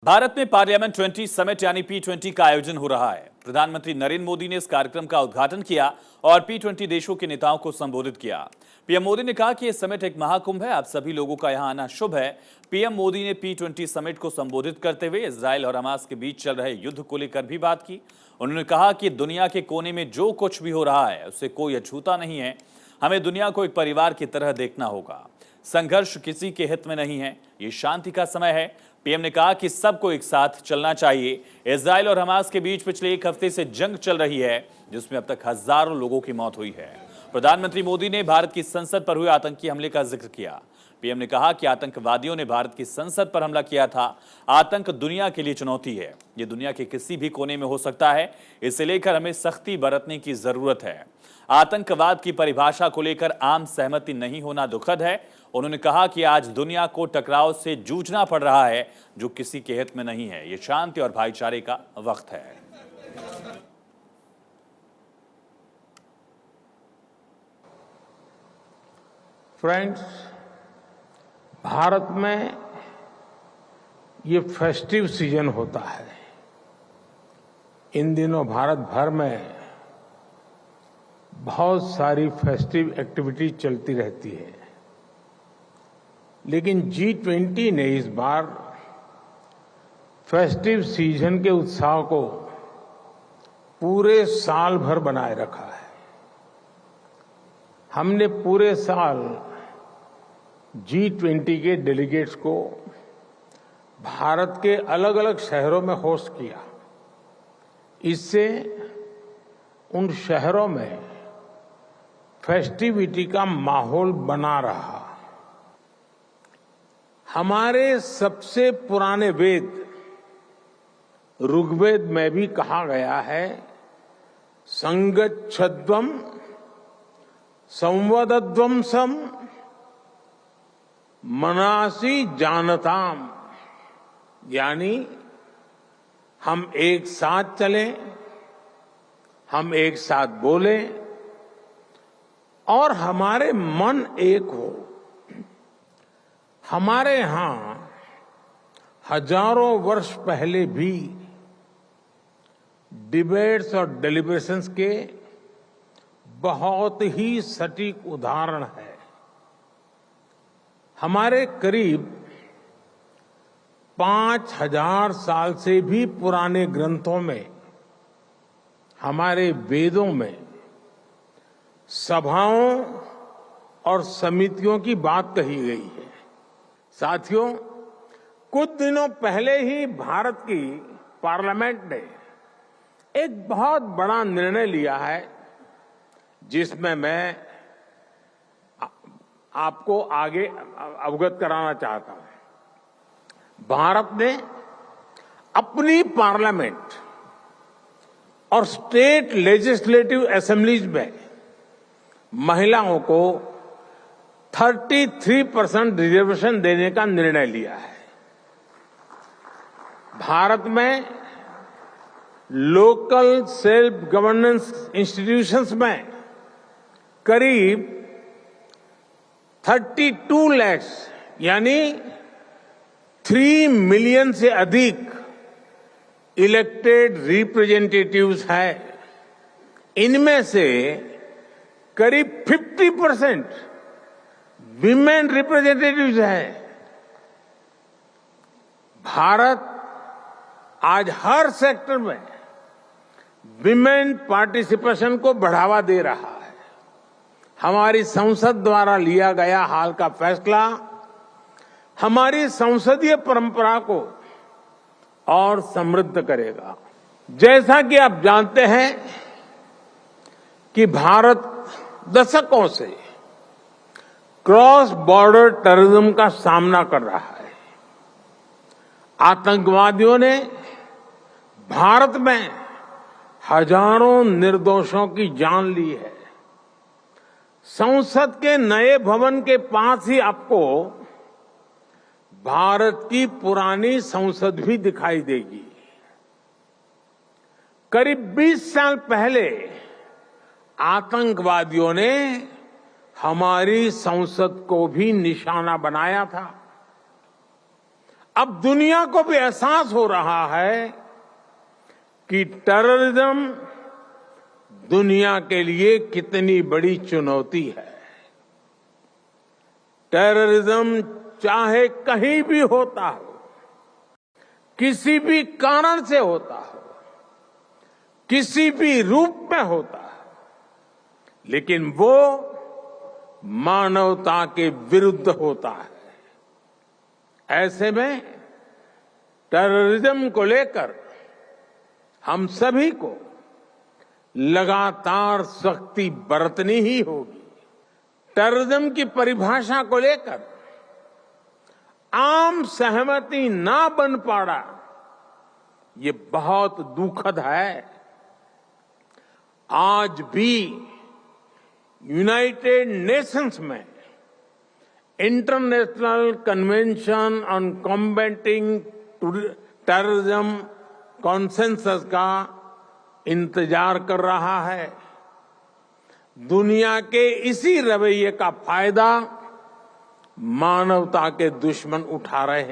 भारत में parliament 20 summit यानी P20 का आयोजन हो रहा है। प्रधानमंत्री नरेंद्र मोदी ने इस कार्यक्रम का उद्घाटन किया और P20 देशों के नेताओं को संबोधित किया। पीएम मोदी ने कहा कि यह समिट एक महाकुंभ है, आप सभी लोगों का यहां आना शुभ है। पीएम मोदी ने P20 समिट को संबोधित करते हुए इजरायल और हमास के बीच चल रहे युद्ध को लेकर भी बात की। उन्होंने कहा कि दुनिया के कोने में जो कुछ भी हो रहा है उससे कोई अछूता नहीं है। हमें दुनिया को एक परिवार की तरह देखना होगा। संघर्ष किसी के हित में नहीं है, ये शांति का समय है। पीएम ने कहा कि सबको एक साथ चलना चाहिए। इजरायल और हमास के बीच पिछले एक हफ्ते से जंग चल रही है, जिसमें अब तक हजारों लोगों की मौत हुई है। प्रधानमंत्री मोदी ने भारत की संसद पर हुए आतंकी हमले का जिक्र किया। पीएम ने कहा कि आतंकवादियों ने भारत की संसद पर हमला किया था। आतंक दुनिया के लिए चुनौती है, ये दुनिया के किसी भी कोने में हो सकता है। इसे लेकर हमें सख्ती बरतने की जरूरत है। आतंकवाद की परिभाषा को लेकर आम सहमति नहीं होना दुखद है। उन्होंने कहा कि आज दुनिया को टकराव से जूझना पड़ रहा है, जो किसी के हित में नहीं है। ये शांति और भाईचारे का वक्त है। फ्रेंड्स, भारत में ये फेस्टिव सीजन होता है। इन दिनों भारत भर में बहुत सारी फेस्टिव एक्टिविटी चलती रहती है, लेकिन G20 ने इस बार फेस्टिव सीजन के उत्साह को पूरे साल भर बनाए रखा है। हमने पूरे साल G20 के डेलीगेट्स को भारत के अलग अलग शहरों में होस्ट किया। इससे उन शहरों में फेस्टिविटी का माहौल बना रहा। हमारे सबसे पुराने वेद ऋग्वेद में भी कहा गया है, संगच्छध्वम संवदध्वम सम मनासी जानताम, यानी हम एक साथ चलें, हम एक साथ बोलें और हमारे मन एक हो। हमारे यहां हजारों वर्ष पहले भी डिबेट्स और डेलिब्रेशंस के बहुत ही सटीक उदाहरण है। हमारे करीब 5000 साल से भी पुराने ग्रंथों में, हमारे वेदों में सभाओं और समितियों की बात कही गई है। साथियों, कुछ दिनों पहले ही भारत की पार्लियामेंट ने एक बहुत बड़ा निर्णय लिया है, जिसमें मैं आपको आगे अवगत कराना चाहता हूं। भारत ने अपनी पार्लियामेंट और स्टेट लेजिस्लेटिव असेंबलीज में महिलाओं को 33% रिजर्वेशन देने का निर्णय लिया है। भारत में लोकल सेल्फ गवर्नेंस इंस्टीट्यूशंस में करीब 32 लाख यानी 3 मिलियन से अधिक इलेक्टेड रिप्रेजेंटेटिव्स हैं। इनमें से करीब 50% विमेन रिप्रेजेंटेटिव्स हैं। भारत आज हर सेक्टर में विमेन पार्टिसिपेशन को बढ़ावा दे रहा है। हमारी संसद द्वारा लिया गया हाल का फैसला हमारी संसदीय परंपरा को और समृद्ध करेगा। जैसा कि आप जानते हैं कि भारत दशकों से क्रॉस बॉर्डर टेररिज्म का सामना कर रहा है। आतंकवादियों ने भारत में हजारों निर्दोषों की जान ली है। संसद के नए भवन के पास ही आपको भारत की पुरानी संसद भी दिखाई देगी। करीब 20 साल पहले आतंकवादियों ने हमारी संसद को भी निशाना बनाया था। अब दुनिया को भी एहसास हो रहा है कि टेररिज्म दुनिया के लिए कितनी बड़ी चुनौती है। टेररिज्म चाहे कहीं भी होता हो, किसी भी कारण से होता हो, किसी भी रूप में होता है, लेकिन वो मानवता के विरुद्ध होता है। ऐसे में टेररिज्म को लेकर हम सभी को लगातार सख्ती बरतनी ही होगी। टेररिज्म की परिभाषा को लेकर आम सहमति ना बन पाना, ये बहुत दुखद है। आज भी यूनाइटेड नेशंस में international convention on combating terrorism consensus का इंतजार कर रहा है। दुनिया के इसी रवैये का फायदा मानवता के दुश्मन उठा रहे हैं।